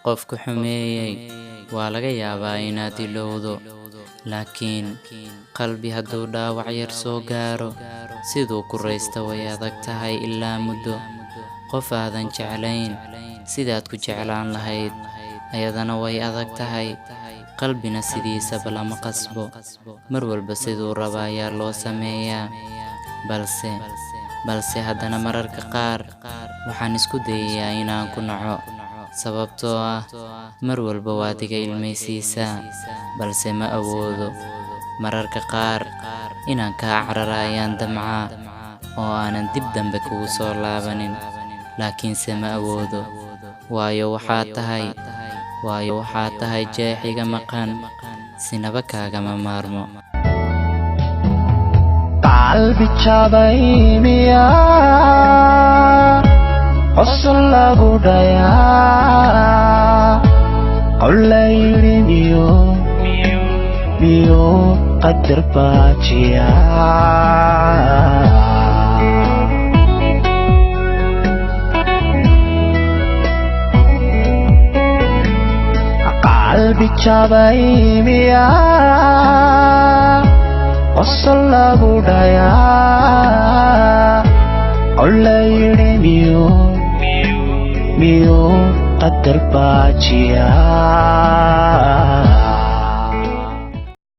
qofku xumeeyay waa laga yaabaa inaad ilowdo, laakiin qalbi hadduu dhaawac yar soo gaaro siduu ku raysta way adag tahay ilaa muddo. qof aadan jeclayn sidaad ku jeclaan lahayd ayadana way adag tahay. qalbina sidiisaba lama qasbo, mar walba siduu raba ayaa loo sameeyaa. balse haddana mararka qaar waxaan isku dayayaa inaan ku naco, sababtoo ah mar walba waad iga ilmaysiisaa, balse ma awoodo. mararka qaar inaan kaa carara ayaan damcaa oo aanan dib dambe kugu soo laabanin, laakiinse ma awoodo. waayo waxaad tahay jeexiga maqan, sinaba kaagama maarmo. qalbi jabay miyaa qosol lagu dhayaa, qawlayri miyo qadar baajiyaa. qalbi jabay miyaa qosol lagu dhayaa, qawlayri miyo qadar baajiyaa.